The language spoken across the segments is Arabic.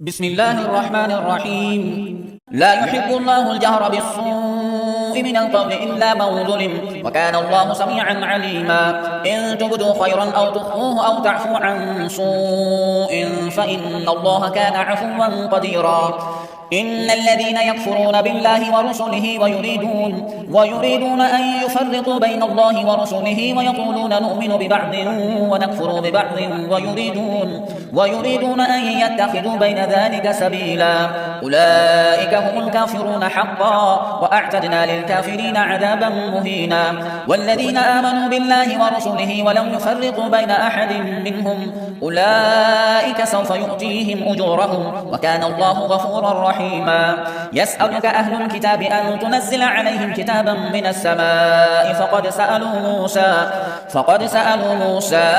بسم الله الرحمن الرحيم. لا يحب الله الجهر بالسوء من القول إلا من ظلم، وكان الله سميعا عليما. إن تبدوا خيرا أو تخفوه أو تعفو عن سوء فإن الله كان عفوا قديرا. إن الذين يكفرون بالله ورسله ويريدون أن يفرقوا بين الله ورسله ويقولون نؤمن ببعض ونكفر ببعض ويريدون أن يتخذوا بين ذلك سبيلا، أولئك هم الكافرون حقا، وأعتدنا للكافرين عذابا مهينا. والذين آمنوا بالله ورسله ولم يفرقوا بين أحد منهم أولئك سوف يؤتيهم أجورهم، وكان الله غفورا رحيما. يسألك أهل الكتاب أن تنزل عليهم كتابا من السماء فقد سألوا موسى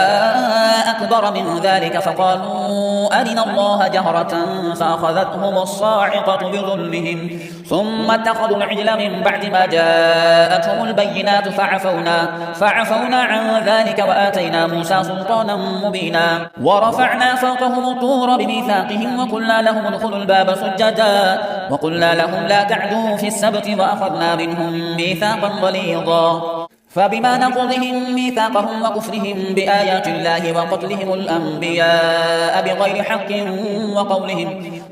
أكبر من ذلك فقالوا أرنا الله جهرة فأخذتهم الصاعقة بظلمهم ثم اتخذوا العجل من بعد ما جاءتهم البينات فعفونا عن ذلك وآتينا موسى سلطانا مبينا. ورفعنا فوقهم الطور بميثاقهم وقلنا لهم ادخلوا الباب سجدا وقلنا لهم لا تعدوا في السبت وأخذنا منهم ميثاقا غليظا. فبما نقضهم ميثاقهم وكفرهم بآيات الله وقتلهم الأنبياء بغير حق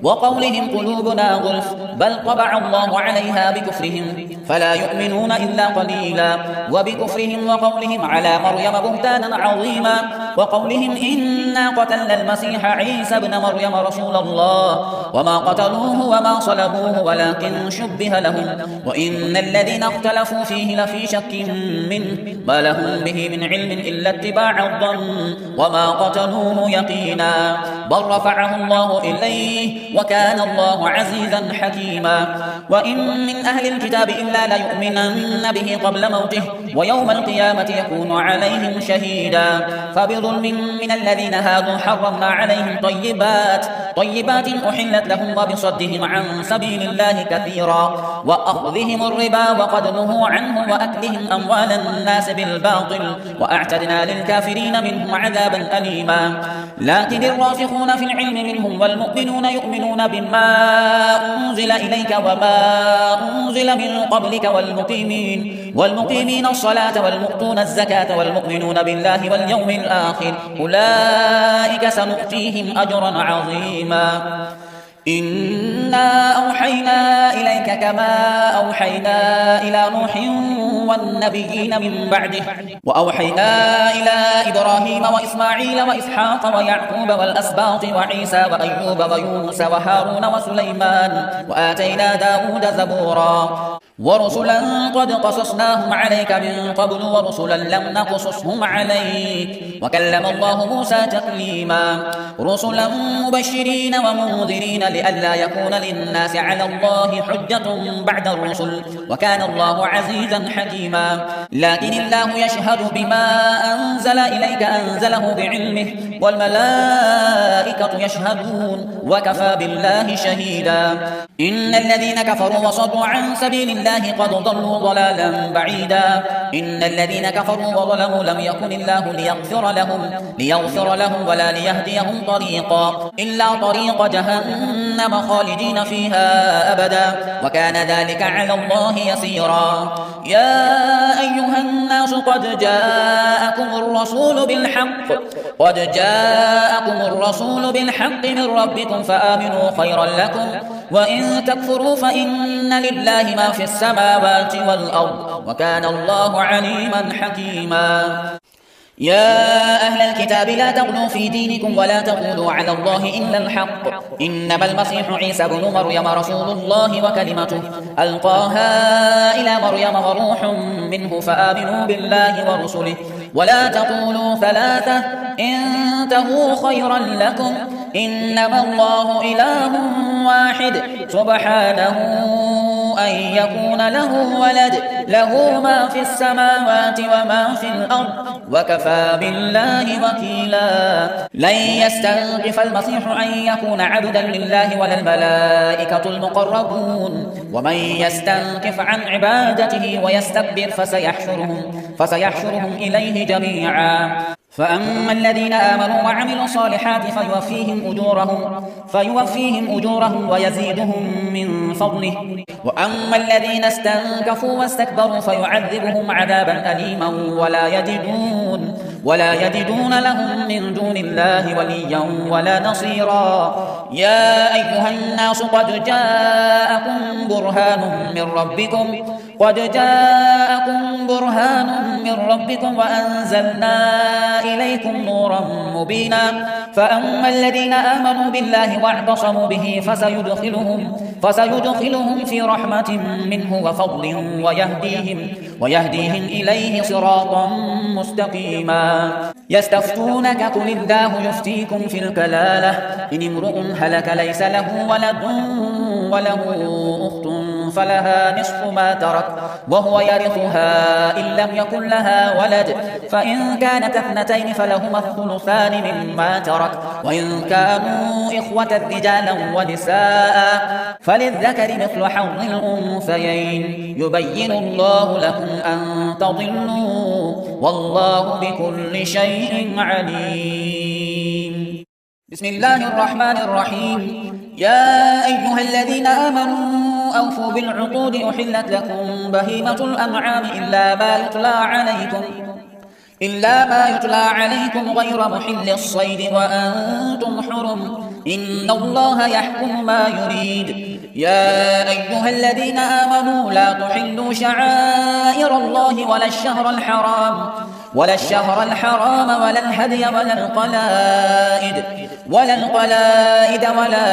وقولهم قلوبنا غلف بل طبع الله عليها بكفرهم فلا يؤمنون إلا قليلا. وبكفرهم وقولهم على مريم بهتانا عظيما وقولهم إنا قتلنا المسيح عيسى ابن مريم رسول الله وما قتلوه وما صلبوه ولكن شبه لهم وإن الذين اختلفوا فيه لفي شك منه ما لهم به من علم إلا اتباع الظن وما قتلوه يقينا بل رفعه الله إليه وكان الله عزيزا حكيما. وإن من أهل الكتاب إلا ليؤمنن به قبل موته ويوم القيامة يكون عليهم شهيدا. فبظلم من الذين هادوا حرمنا عليهم طيبات أحلت لهم وبصدهم عن سبيل الله كثيرا وأخذهم الربا وقد نهوا عنه وأكلهم أموال الناس بالباطل وأعتدنا للكافرين منهم عذابا أليما. لكن الراسخون في العلم منهم والمؤمنون يؤمنون بما أنزل إليك وما أنزل من قبلك والمقيمين الصلاة والمؤتون الزكاة والمؤمنون بالله واليوم الآخر أولئك سنؤتيهم أجرا عظيما. إنا أوحينا إليك كما أوحينا إلى نوح والنبيين من بعده وأوحينا إلى إبراهيم وإسماعيل وإسحاق ويعقوب والأسباط وعيسى وأيوب ويونس وهارون وسليمان وآتينا داود زبورا. ورسلا قد قصصناهم عليك من قبل ورسلا لم نقصصهم عليك وكلم الله موسى تكليما. رسلا مبشرين ومنذرين لئلا يكون للناس على الله حجة بعد الرسل وكان الله عزيزا حكيما. لكن الله يشهد بما أنزل إليك أنزله بعلمه والملائكة يشهدون وكفى بالله شهيدا. إن الذين كفروا وصدوا عن سبيل الله قد ضلوا ضلالا بعيدا. إن الذين كفروا وظلموا لم يكن الله ليغفر لهم ولا ليهديهم طريقا إلا طريق جهنم خالدين فيها أبدا وكان ذلك على الله يسيرا. يا أيها الناس قد جاءكم الرسول بالحق من ربكم فآمنوا خيرا لكم وإن تكفروا فإن لله ما في السماوات والأرض وكان الله عليما حكيما. يا أهل الكتاب لا تغلوا في دينكم ولا تقولوا على الله إلا الحق إنما المسيح عيسى بن مريم رسول الله وكلمته ألقاها إلى مريم وروح منه فآمنوا بالله ورسله ولا تقولوا ثلاثة انتهوا خيرا لكم إنما الله إله واحد سبحانه أن يكون له ولد له ما في السماوات وما في الأرض وكفى بالله وكيلا. لن يستنكف المسيح أن يكون عبدا لله ولا الملائكة المقربون ومن يستنكف عن عبادته ويستكبر فسيحشرهم إليه جميعا فأما الذين آمنوا وعملوا الصالحات فيوفيهم أجورهم ويزيدهم من فضله. وأما الذين استنكفوا واستكبروا فيعذبهم عذابا أليما ولا يجدون لهم من دون الله وليا ولا نصيرا. يا أيها الناس قد جاءكم برهان من ربكم وأنزلنا إليكم نورا مبينا. فأما الذين آمنوا بالله واعتصموا به فسيدخلهم في رحمة منه وفضل ويهديهم إليه صراطا مستقيما. يستفتونك قل الله يفتيكم في الكلالة إن امرؤ هلك ليس له ولد وله أخت فلها نصف ما ترك وهو يرثها إن لم يكن لها ولد، فإن كانت اثنتين فلهما الثلثان مما ترك، وإن كانوا إخوة رجالا ونساء فللذكر مثل حظ الأنثيين. يبين الله لكم أن تضلوا والله بكل شيء عليم. بسم الله الرحمن الرحيم. يا أيها الذين آمنوا أوفوا بالعقود أحلت لكم بهيمة الأنعام إلا ما يتلى عليكم غير محل الصيد وأنتم حرم إن الله يحكم ما يريد. يا أيها الذين آمنوا لا تحلوا شعائر الله ولا الشهر الحرام ولا الهدي ولا القلائد ولا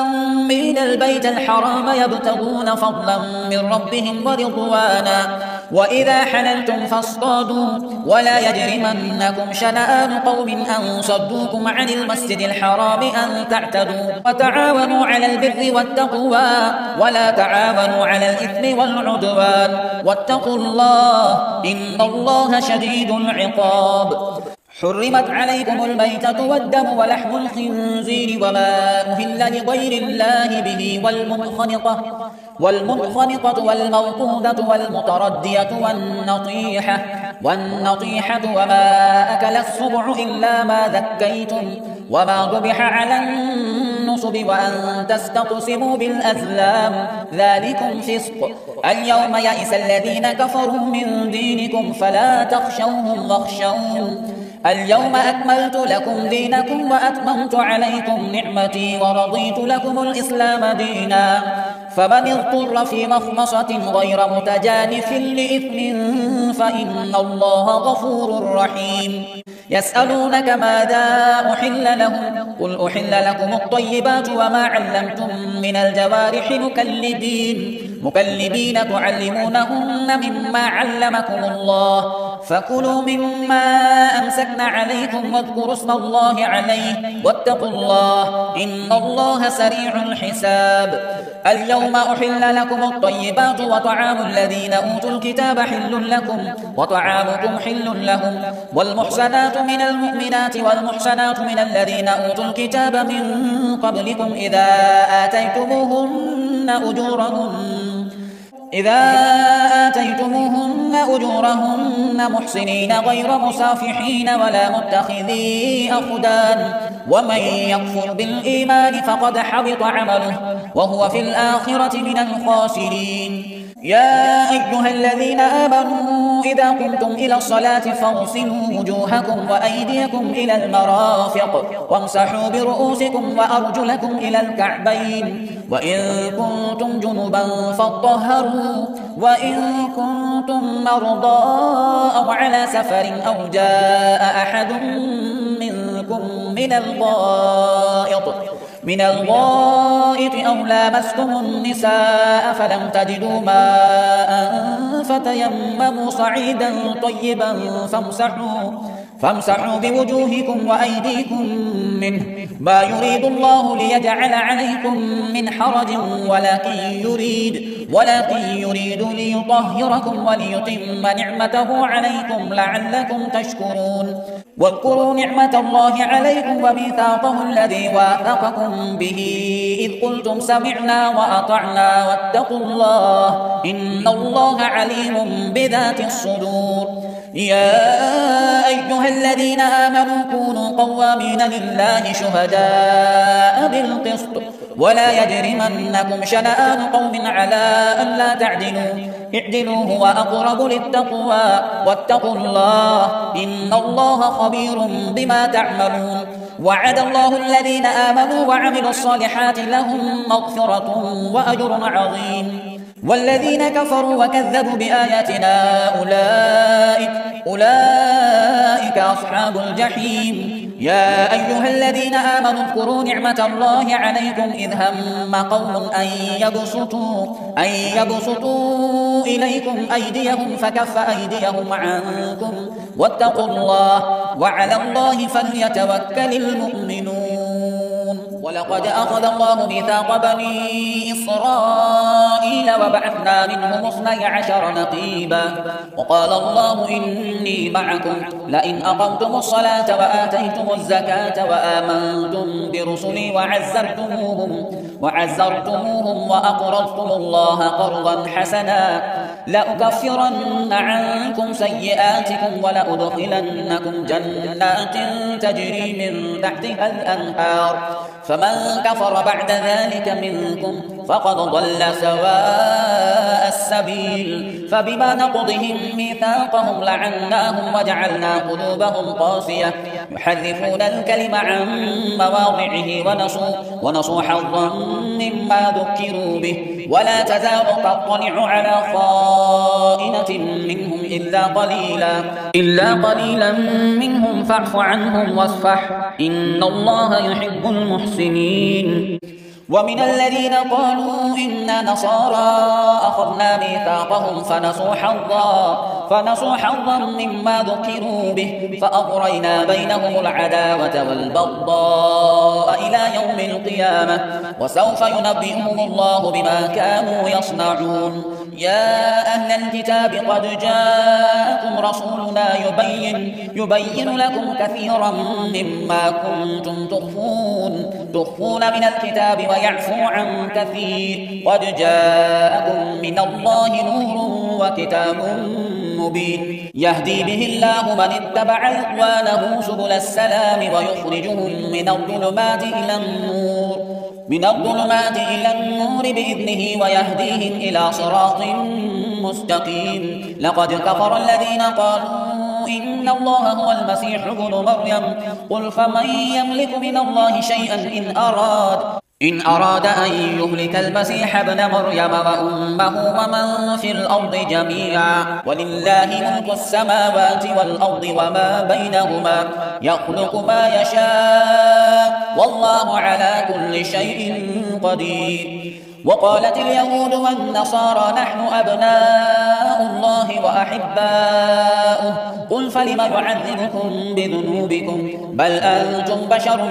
آمين البيت الحرام يبتغون فضلا من ربهم ورضوانا. وإذا حللتم فاصطادوا ولا يجرمنكم شنآن قوم أن صدوكم عن المسجد الحرام أن تعتدوا. وتعاونوا على البر والتقوى ولا تعاونوا على الإثم والعدوان واتقوا الله إن الله شديد العقاب. حرمت عليكم الميتة والدم ولحم الخنزير وما أهل لغير الله به والمنخنقة والموقوذة والمتردية والنطيحة وما أكل السبع إلا ما ذكيتم وما ذبح على النصب وأن تستقسموا بالأزلام ذلكم فسق. اليوم يئس الذين كفروا من دينكم فلا تخشوهم واخشون. اليوم أكملت لكم دينكم وأتممت عليكم نعمتي ورضيت لكم الإسلام دينا. فمن اضطر في مخمصة غير متجانف لإثم فإن الله غفور رحيم. يسألونك ماذا أحل لهم قل أحل لكم الطيبات وما علمتم من الجوارح مكلبين تعلمونهن مما علمكم الله فكلوا مما أمسكن عليكم واذكروا اسم الله عليه واتقوا الله إن الله سريع الحساب. اليوم أحل لكم الطيبات وطعام الذين أوتوا الكتاب حل لكم وطعامكم حل لهم والمحسنات من المؤمنات والمحسنات من الذين أوتوا الكتاب من قبلكم إذا آتيتموهن أجورهن محسنين غير مسافحين ولا متخذي أخدان ومن يكفر بالإيمان فقد حبط عمله وهو في الآخرة من الخاسرين. يا أيها الذين آمنوا إذا قمتم إلى الصلاة فاغسلوا وجوهكم وأيديكم إلى المرافق وامسحوا برؤوسكم وأرجلكم إلى الكعبين وإن كنتم جنبا فاطهروا وإن كنتم مرضى أو على سفر أو جاء أحد منكم من الغائط أو لامستم النساء فلم تجدوا ماء فتيمموا صعيدا طيبا فامسحوا بوجوهكم وأيديكم منه ما يريد الله ليجعل عليكم من حرج ولكن يريد ليطهركم وليتم نعمته عليكم لعلكم تشكرون. واذكروا نعمة الله عليكم وميثاقه الذي واثقكم به إذ قلتم سمعنا وأطعنا واتقوا الله إن الله عليم بذات الصدور. يا أيها الذين آمنوا كونوا قوامين لله شهداء بالقسط ولا يجرمنكم شنآن قوم على أن لا تعدلوا اعدلوا هو أقرب للتقوى واتقوا الله إن الله خبير بما تعملون وعد الله الذين آمنوا وعملوا الصالحات لهم مغفرة وأجر عظيم والذين كفروا وكذبوا بآياتنا أولئك أصحاب الجحيم يا أيها الذين آمنوا اذكروا نعمة الله عليكم إذ هم قوم أن يبسطوا إليكم أيديهم فكف أيديهم عنكم واتقوا الله وعلى الله فليتوكل المؤمنون ولقد أخذ الله ميثاق بني إسرائيل وبعثنا منهم 12 نقيبا وقال الله إني معكم لئن أقمتم الصلاة وآتيتم الزكاة وآمنتم برسلي وعزرتموهم وأقرضتم الله قرضا حسنا لأكفرن عنكم سيئاتكم ولأدخلنكم جنات تجري من تحتها الأنهار فمن كفر بعد ذلك منكم فقد ضل سواء السبيل فبما نقضهم ميثاقهم لعناهم وجعلنا قلوبهم قاسية يحرفون الكلم عن مواضعه ونسوا حظا مما ذكروا به ولا تزال تطلع على خائنة منهم إلا قليلا منهم فاعف عنهم واصفح إن الله يحب المحسنين ومن الذين قالوا إنا نصارى أخذنا ميثاقهم فنسوا حظا مما ذكروا به فأغرينا بينهم العداوة والبغضاء إلى يوم القيامة وسوف ينبئهم الله بما كانوا يصنعون يا أهل الكتاب قد جاءكم رسولنا يبين لكم كثيرا مما كنتم تخفون من الكتاب ويعفو عن كثير قد جاءكم من الله نور وكتاب مبين يهدي به الله من اتبع رضوانه سبل السلام ويخرجهم من الظلمات إلى النور بإذنه ويهديهم إلى صراط مستقيم لقد كفر الذين قالوا إن الله هو المسيح ابن مريم قل فمن يملك من الله شيئا إن أراد أن يهلك المسيح ابن مريم وأمه ومن في الأرض جميعا ولله ملك السماوات والأرض وما بينهما يخلق ما يشاء والله على كل شيء قدير وقالت اليهود والنصارى نحن أبناء الله وأحباؤه قل فلم يعذبكم بذنوبكم بل أنتم بشر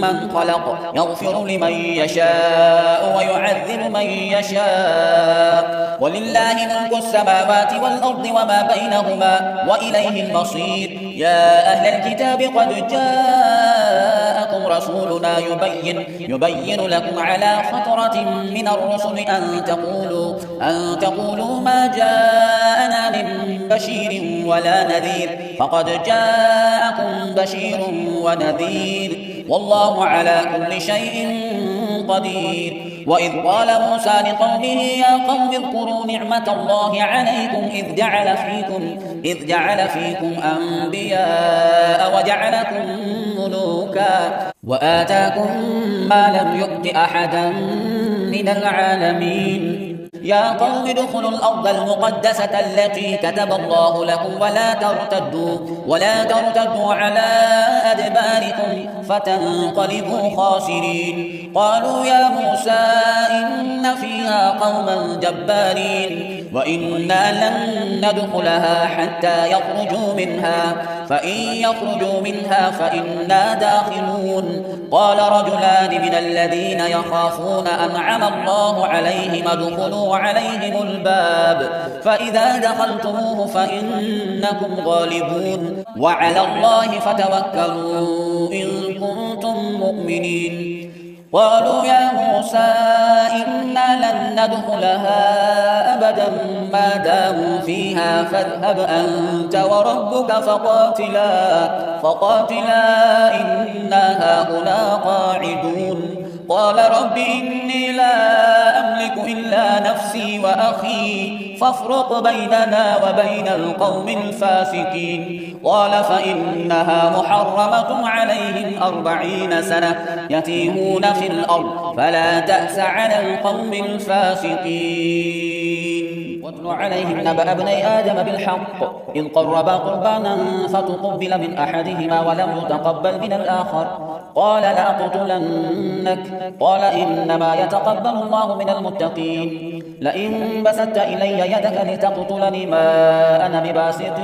ممن خلق يغفر لمن يشاء ويعذب من يشاء ولله ملك السماوات والأرض وما بينهما وإليه المصير يا أهل الكتاب قد جاءكم رسولنا يبين لكم على فترة من الرسل أن تقولوا ما جاءنا من بشير ولا نذير فقد جاءكم بشير ونذير والله على كل شيء قدير وإذ قال موسى لقومه يا قوم اذكروا نعمة الله عليكم إذ جعل فيكم أنبياء وجعلكم ملوكا وآتاكم ما لم يؤت أحدا من العالمين يا قوم ادخلوا الأرض المقدسة التي كتب الله لكم ولا ترتدوا على أدباركم فتنقلبوا خاسرين قالوا يا موسى إن فيها قوما جبارين وإنا لن ندخلها حتى يخرجوا منها فإن يخرجوا منها فإنا داخلون قال رجلان من الذين يخافون أنعم الله عليهم ادخلوا عليهم الباب فإذا دخلتموه فإنكم غالبون وعلى الله فتوكلوا إن كنتم مؤمنين قالوا يا موسى إنا لن ندخلها أبدا ما داموا فيها فاذهب أنت وربك فقاتلا إنا هاهنا قاعدون قال رب إني لا أملك إلا نفسي وأخي فافرق بيننا وبين القوم الفاسقين قال فإنها محرمة عليهم 40 سنة يتيهون في الأرض فلا تأس على القوم الفاسقين واتل عليهم نبأ ابني آدم بالحق إذ قربا قربانا فتقبل من أحدهما ولم يتقبل من الآخر قال لأقتلنك قال إنما يتقبل الله من المتقين لئن بسطت إلي يدك لتقتلني ما أنا بباسط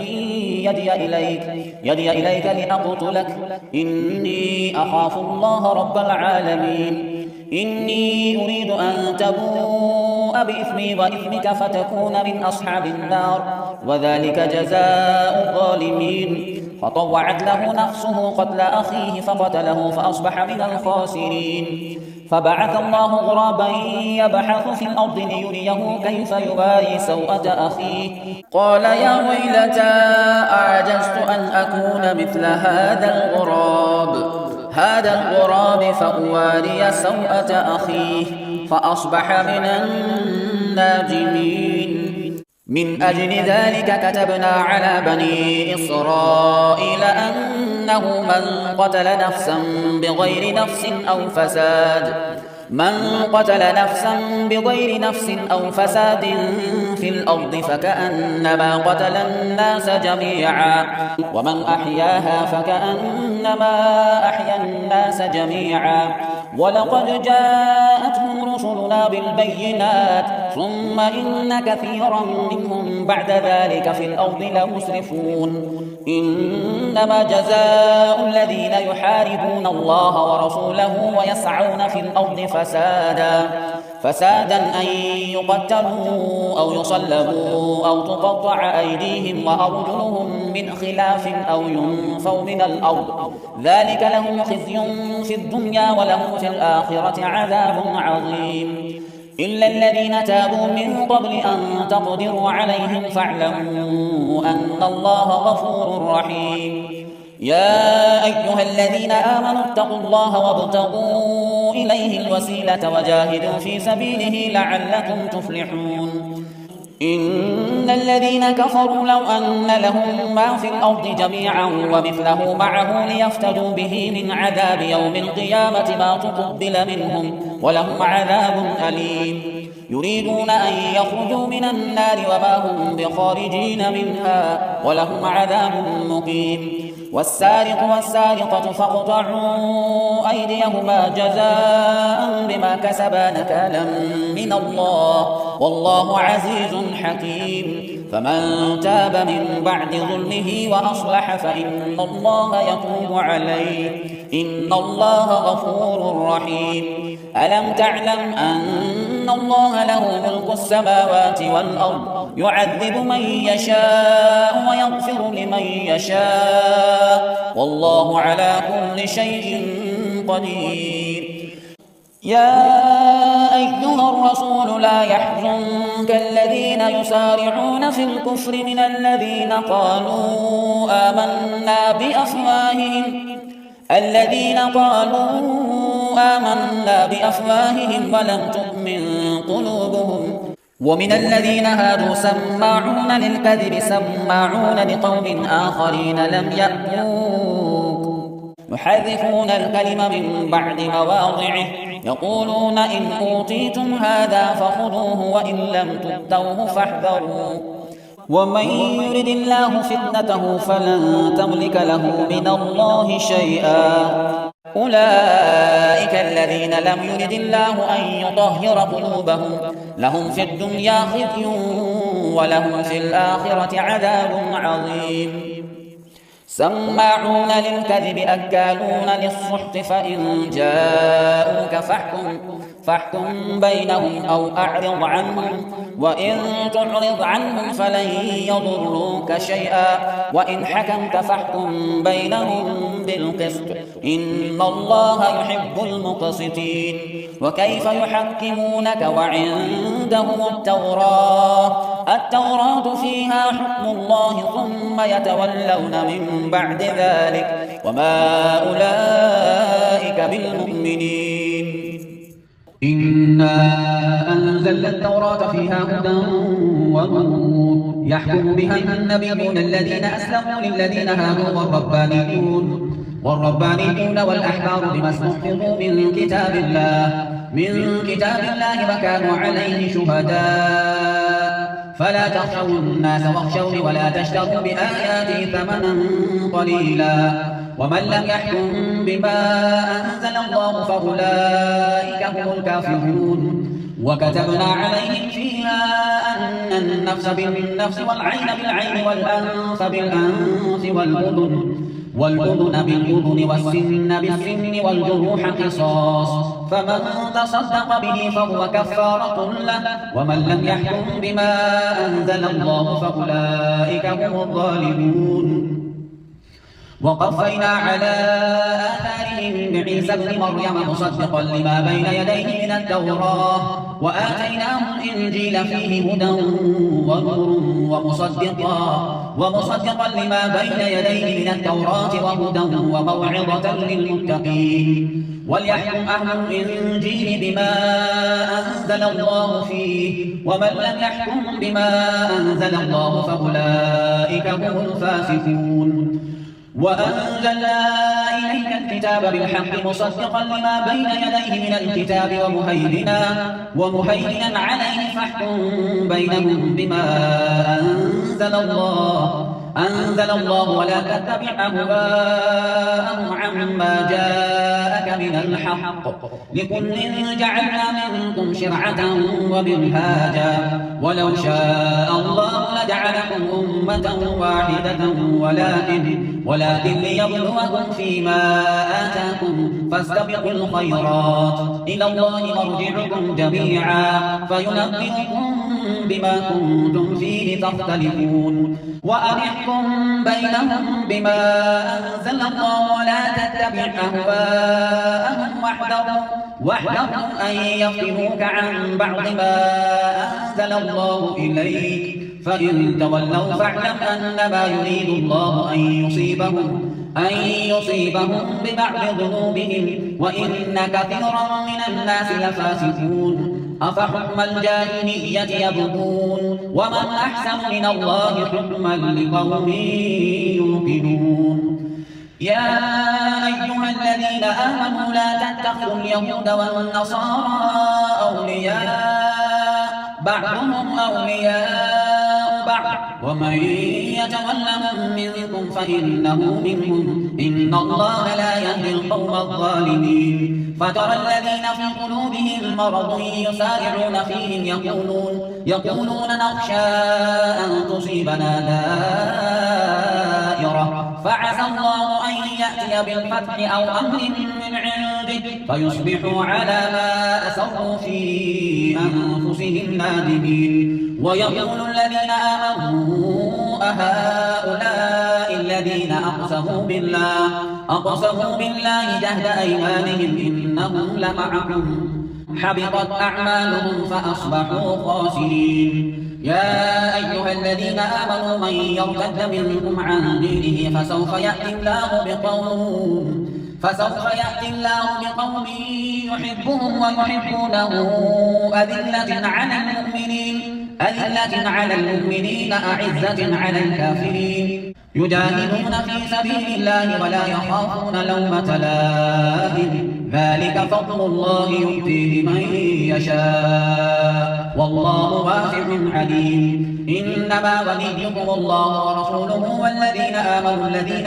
يدي إليك لأقتلك إني أخاف الله رب العالمين إني أريد أن تبوء بإثمي وإثمك فتكون من أصحاب النار وذلك جزاء الظالمين فطوعت له نفسه قتل أخيه فقتله فأصبح من الخاسرين فبعث الله غرابا يبحث في الأرض ليريه كيف يواري سوءة أخيه قال يا ويلتى أعجزت أن أكون مثل هذا الغراب فأواري سوءة أخيه فأصبح من النادمين من أجل ذلك كتبنا على بني إسرائيل أنه من قتل نفسا بغير نفس أو فساد في الأرض فكأنما قتل الناس جميعا ومن أحياها فكأنما أحيا الناس جميعا ولقد جاءتهم رسلنا بالبينات ثم إن كثيرا منهم بعد ذلك في الأرض لمسرفون إنما جزاء الذين يحاربون الله ورسوله ويسعون في الأرض فسادا أن يقتلوا أو يصلبوا أو تقطع أيديهم وأرجلهم من خلاف أو ينفوا من الأرض ذلك لهم خزي في الدنيا ولهم في الآخرة عذاب عظيم إلا الذين تابوا من قبل أن تقدروا عليهم فاعلموا أن الله غفور رحيم يا أيها الذين آمنوا اتقوا الله وابتغوا إليه الوسيلة وجاهدوا في سبيله لعلكم تفلحون إن الذين كفروا لو أن لهم ما في الأرض جميعا ومثله معه ليفتدوا به من عذاب يوم القيامة ما تقبل منهم ولهم عذاب أليم يريدون أن يخرجوا من النار وما هم بخارجين منها ولهم عذاب مقيم والسارق والسارقة فاقطعوا أيديهما جزاء بما كسبا نكالا من الله والله عزيز حكيم فمن تاب من بعد ظلمه وأصلح فإن الله يتوب عليه إن الله غفور رحيم ألم تعلم أن الله له ملك السماوات والأرض يعذب من يشاء ويغفر لمن يشاء والله على كل شيء قدير يا أيها الرسول لا يحزنك الذين يسارعون في الكفر من الذين قالوا آمنا بأفواههم ولم تؤمن قلوبهم ومن الذين هادوا سماعون للكذب سماعون لقوم آخرين لم يأتوك يحرفون الكلم من بعد مواضعه يقولون إن أوتيتم هذا فخذوه وإن لم تؤتوه فاحذروا ومن يرد الله فتنته فلن تملك له من الله شيئا أولئك الذين لم يرد الله أن يطهر قلوبهم لهم في الدنيا خزي ولهم في الآخرة عذاب عظيم سماعون للكذب أكالون للسحت فإن جاءوك فاحكم بينهم أو أعرض عنهم وإن تعرض عنهم فلن يضروك شيئا وإن حكمت فاحكم بينهم بالقسط إن الله يحب المقسطين وكيف يحكمونك وعندهم التوراة فيها حكم الله ثم يتولون من بعد ذلك وما أولئك بالمؤمنين إنا أنزلنا التوراة فيها هدى ونور يحكم بها النبيون الذين أسلموا للذين هادوا والربانيون والأحبار بما استحفظوا من كتاب الله وكانوا عليه شهداء فلا تخشوا الناس واخشوني ولا تشتروا بآياتي ثمنا قليلا ومن لم يحكم بما أنزل الله فأولئك هم الكافرون وكتبنا عليهم فيها أن النفس بالنفس والعين بالعين والأنف بالأنف والأذن بالأذن والسن بالسن والجروح قصاص فمن تصدق به فهو كفارة له ومن لم يحكم بما أنزل الله فأولئك هم الظالمون وقفينا على آثارهم بعيسى ابن مريم مصدقا لما بين يديه من التوراة وآتيناه الإنجيل فيه هدى ونور ومصدقا لما بين يديه من التوراة وهدى وموعظة للمتقين وليحكم أهل الإنجيل بما أنزل الله فيه ومن لم يحكم بما أنزل الله فأولئك هم الفاسقون وأنزلنا إليك الكتاب بالحق مصدقا لما بين يديه من الكتاب ومهيمنا عليه فاحكم بينهم بما أنزل الله ولا تتبع أهواءهم عما جاءك من الحق لكل جعلنا منكم شرعة ومنهاجا ولو شاء الله لجعلكم أمة واحدة ولكن ليبلوكم فيما آتاكم فاستبقوا الخيرات إلى الله مرجعكم جميعا فينبئكم بما كنتم فيه تختلفون وأن احكم بينهم بما أنزل الله ولا تتبع أهواءهم واحذرهم أن يفتنوك عن بعض ما أنزل الله إليك فإن تولوا فاعلم أنما يريد الله أن يصيبهم ببعض ذنوبهم وإن كثيرا من الناس لفاسقون أفحكم الجاهلية يبغون ومن أحسن من الله حكما لقوم يوقنون يا أيها الذين آمنوا لا تتخذوا اليهود والنصارى أولياء بعضهم أولياء بعض ومن يتولهم منكم فإنه منهم إن الله لا يهدي القوم الظالمين فترى الذين في قلوبهم مرض يسارعون فيهم يقولون نخشى أن تصيبنا دائرة فعسى الله أن يأتي بالفتح أو أمر من عنده فيصبحوا على ما أسروا في أنفسهم نادمين ويقول الذين آمنوا أهؤلاء الذين أقسموا بالله جهد أيمانهم إنهم لمعكم حبطت أعمالهم فأصبحوا خاسرين يا أيها الذين آمنوا من يرتد منكم عن دينه فسوف يأتي الله بقوم يحبهم ويحبونه أذلة على المؤمنين أعزة على الكافرين يجاهدون في سبيل الله ولا يخافون لومة لائم ذلك فضل الله يؤتيه من يشاء والله واسع عليم إنما وليكم الله ورسوله والذين آمنوا الذين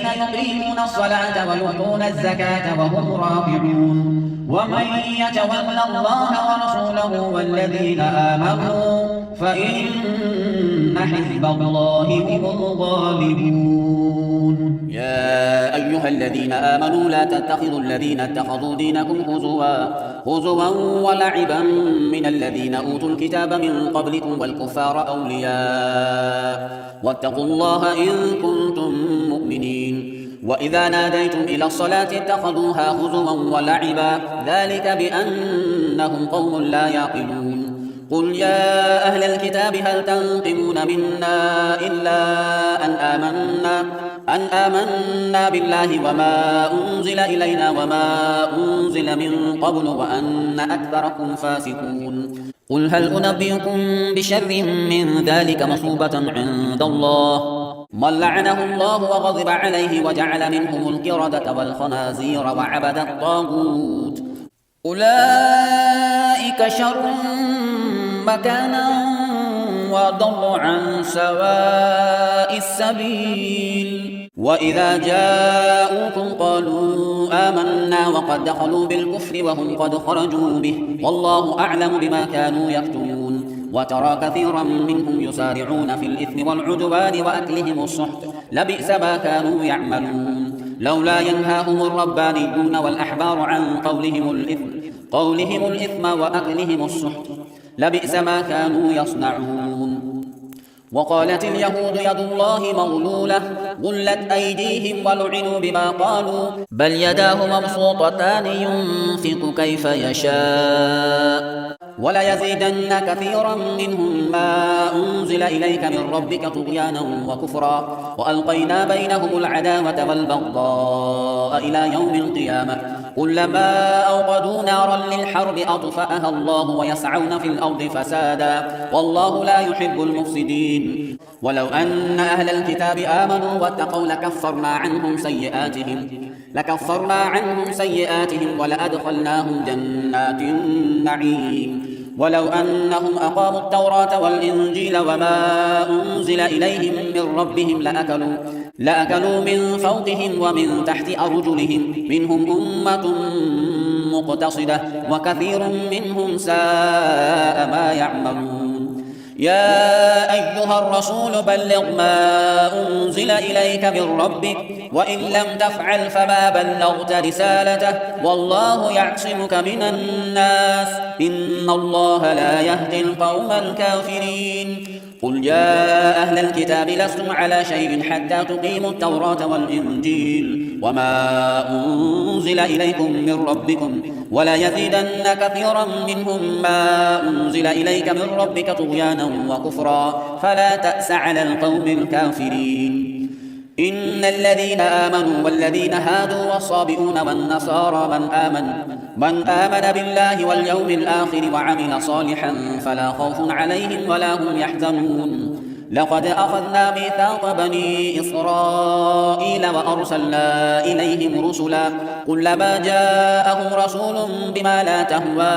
يقيمون الصلاة ويؤتون الزكاة وهم راكعون ومن يتول الله ورسوله والذين آمنوا فإن حزب الله هم الغالبون. يا أيها الذين آمنوا لا تتخذوا الذين اتخذوا دينكم هزوا ولعبا من الذين أوتوا الكتاب من قبلكم والكفار أولياء واتقوا الله إن كنتم مؤمنين. وإذا ناديتم إلى الصلاة اتخذوها هزوا ولعبا ذلك بأنهم قوم لا يعقلون. قل يا أهل الكتاب هل تنقمون منا إلا أن آمنا بالله وما أنزل إلينا وما أنزل من قبل وأن أكثركم فاسقون. قل هل أنبئكم بشر من ذلك مثوبة عند الله من لعنه الله وغضب عليه وجعل منهم القردة والخنازير وعبد الطاغوت أولئك شر مكانا وضلوا عن سواء السبيل. وإذا جاءوكم قالوا آمنا وقد دخلوا بالكفر وهم قد خرجوا به والله أعلم بما كانوا يكتمون. وترى كثيرا منهم يسارعون في الإثم والعدوان وأكلهم السحت لبئس ما كانوا يعملون. لولا ينهاهم الربانيون والأحبار عن قولهم الإثم وأكلهم السحت لبئس ما كانوا يصنعون. وقالت اليهود يد الله مغلولة غلت أيديهم ولعنوا بما قالوا بل يداه مبسوطتان ينفق كيف يشاء وليزيدن كثيرا منهم ما أنزل إليك من ربك طغيانا وكفرا وألقينا بينهم العداوة والبغضاء إلى يوم القيامة كلما أوقدوا نارا للحرب أطفأها الله ويسعون في الأرض فسادا والله لا يحب المفسدين. ولو أن أهل الكتاب آمنوا واتقوا لكفرنا عنهم سيئاتهم ولأدخلناهم جنات النعيم. ولو أنهم أقاموا التوراة والإنجيل وما أنزل إليهم من ربهم لأكلوا من فوقهم ومن تحت أرجلهم منهم أمة مقتصدة وكثير منهم ساء ما يعملون. يا أيها الرسول بلغ ما أنزل إليك من ربك وإن لم تفعل فما بلغت رسالته والله يعصمك من الناس إن الله لا يهدي القوم الكافرين. قل يا أهل الكتاب لستم على شيء حتى تقيموا التوراة والإنجيل وما أنزل إليكم من ربكم ولا يزيدن كثيرا منهم ما أنزل إليك من ربك طغيانا وكفرا فلا تأس على القوم الكافرين. إن الذين آمنوا والذين هادوا والصابئون والنصارى من آمن بالله واليوم الآخر وعمل صالحا فلا خوف عليهم ولا هم يحزنون. لقد أخذنا ميثاق بني إسرائيل وأرسلنا إليهم رسلا كلما جاءهم رسول بما لا تهوى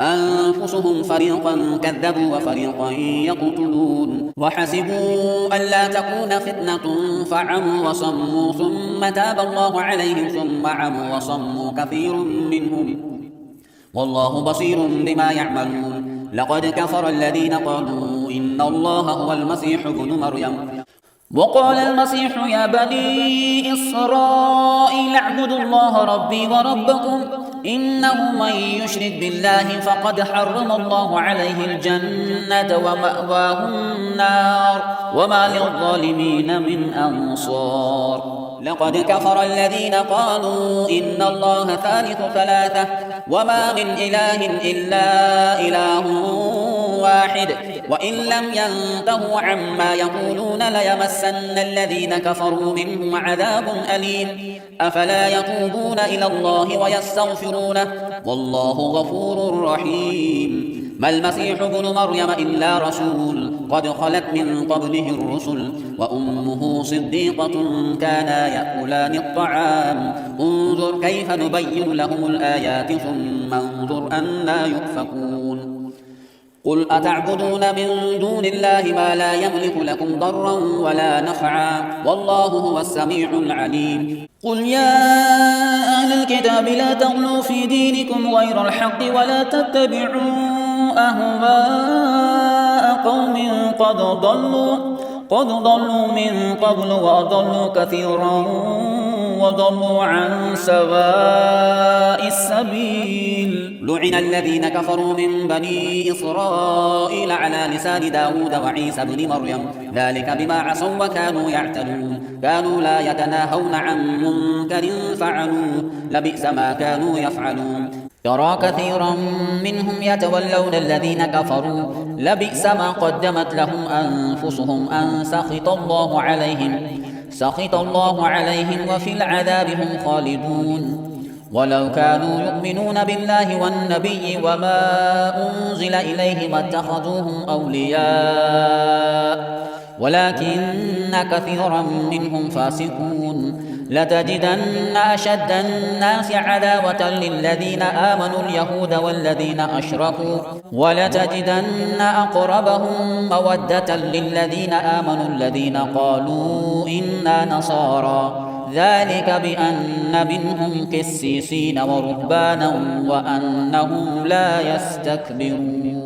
أنفسهم فريقا كذبوا وفريقا يقتلون وحسبوا ألا تكون فتنة فعموا وصموا ثم تاب الله عليهم ثم عموا وصموا كثير منهم والله بصير بما يعملون. لقد كفر الذين قالوا إن الله هو المسيح ابن مريم وقال المسيح يا بني إسرائيل اعبدوا الله ربي وربكم إنه من يشرك بالله فقد حرم الله عليه الجنة ومأواه النار وما للظالمين من أنصار. لقد كفر الذين قالوا إن الله ثالث ثلاثة وما من إله إلا إله واحد وإن لم ينتهوا عما يقولون ليمسن الذين كفروا منهم عذاب أليم. أفلا يتوبون إلى الله ويستغفرونه والله غفور رحيم. ما المسيح ابن مريم إلا رسول قد خلت من قبله الرسل وأمه صديقة كانا يأكلان الطعام انظر كيف نبين لهم الآيات ثم انظر أنى يؤفكون قل أتعبدون من دون الله ما لا يملك لكم ضرا ولا نفعا والله هو السميع العليم قل يا أهل الكتاب لا تغلوا في دينكم غير الحق ولا تتبعوا أهواء قوم قد ضلوا من قبل وأضلوا كثيرا وضلوا عن سواء السبيل لعن الذين كفروا من بني إسرائيل على لسان داود وعيسى بن مريم ذلك بما عصوا وكانوا يعتدون كانوا لا يتناهون عن منكر فعلوه لبئس ما كانوا يفعلون ترى كثيرا منهم يتولون الذين كفروا لبئس ما قدمت لهم أنفسهم أن سخط الله عليهم وفي العذاب هم خالدون ولو كانوا يؤمنون بالله والنبي وما أنزل إليه ما اتخذوهم أولياء ولكن كثيرا منهم فاسقون لتجدن أشد الناس عداوة للذين آمنوا اليهود والذين أشركوا ولتجدن أقربهم مودة للذين آمنوا الذين قالوا إنا نصارى ذلك بأن منهم قسيسين ورهبانا وأنهم لا يستكبرون